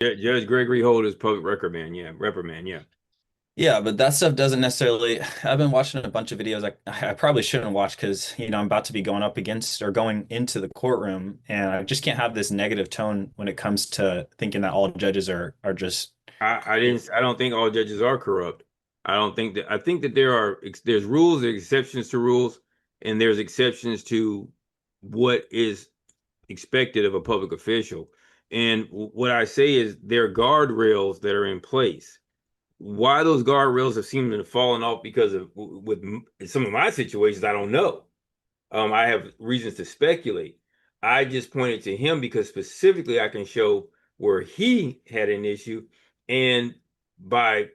Judge Gregory Holder's public record man. Yeah, reprimand. Yeah. Yeah, but that stuff doesn't necessarily. I've been watching a bunch of videos I probably shouldn't watch because, I'm about to be going up against or going into the courtroom, and I just can't have this negative tone when it comes to thinking that all judges are just. I don't think all judges are corrupt. I think that there's rules, there's exceptions to rules, and there's exceptions to what is expected of a public official. And what I say is there are guardrails that are in place. Why those guardrails have seemed to have fallen off because of with some of my situations, I don't know. I have reasons to speculate. I just pointed to him because specifically I can show where he had an issue, and by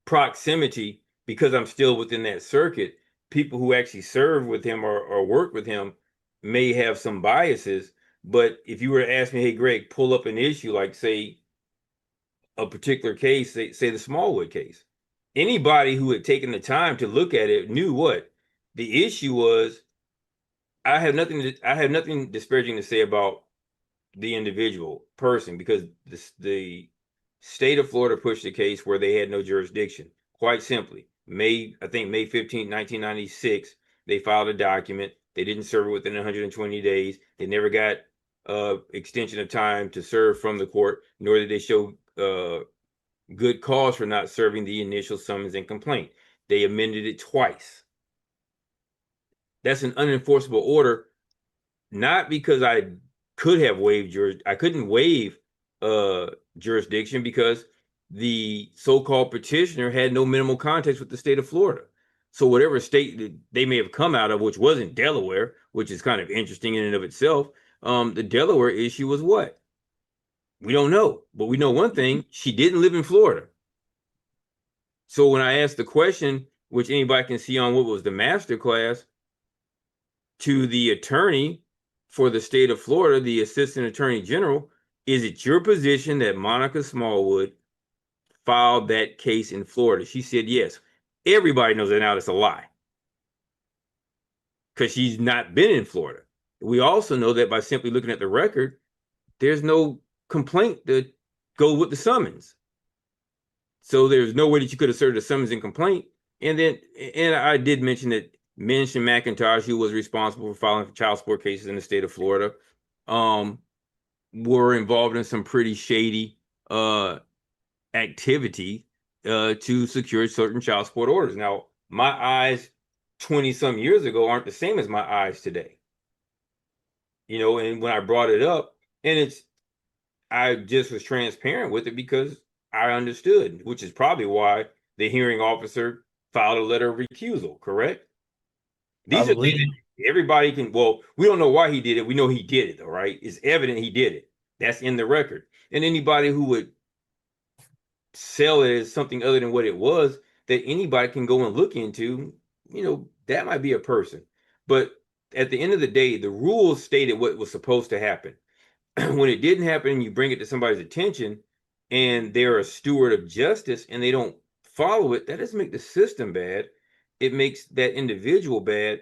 proximity, because I'm still within that circuit, people who actually serve with him or work with him may have some biases. But if you were to ask me, hey, Greg, pull up an issue like, say, a particular case, say the Smallwood case, anybody who had taken the time to look at it knew what the issue was. I have nothing disparaging to say about the individual person because the state of Florida pushed a case where they had no jurisdiction. Quite simply, I think May 15th, 1996, they filed a document. They didn't serve it within 120 days. They never got extension of time to serve from the court, nor did they show good cause for not serving the initial summons and complaint. They amended it twice. That's an unenforceable order, not because I could have waived I couldn't waive jurisdiction because the so-called petitioner had no minimal context with the state of Florida. So whatever state that they may have come out of, which wasn't Delaware, which is kind of interesting in and of itself, the Delaware issue was what? We don't know, but we know one thing: she didn't live in Florida. So when I asked the question, which anybody can see on what was the master class, to the attorney for the state of Florida, the assistant attorney general, is it your position that Monica Smallwood filed that case in Florida? She said yes. Everybody knows that now. That's a lie because she's not been in Florida. We also know that by simply looking at the record, there's no complaint that goes with the summons. So there's no way that you could assert a summons and complaint. And I did mention McIntosh, who was responsible for filing child support cases in the state of Florida, were involved in some pretty shady activity to secure certain child support orders. Now, my eyes 20 some years ago aren't the same as my eyes today. And when I brought it up, and I just was transparent with it because I understood, which is probably why the hearing officer filed a letter of recusal, correct? These are things Probably. that everybody can, well, we don't know why he did it. We know he did it, all right? It's evident he did it. That's in the record. And anybody who would sell it as something other than what it was, that anybody can go and look into, that might be a person. But at the end of the day, the rules stated what was supposed to happen. When it didn't happen, you bring it to somebody's attention and they're a steward of justice and they don't follow it, that doesn't make the system bad. It makes that individual bad.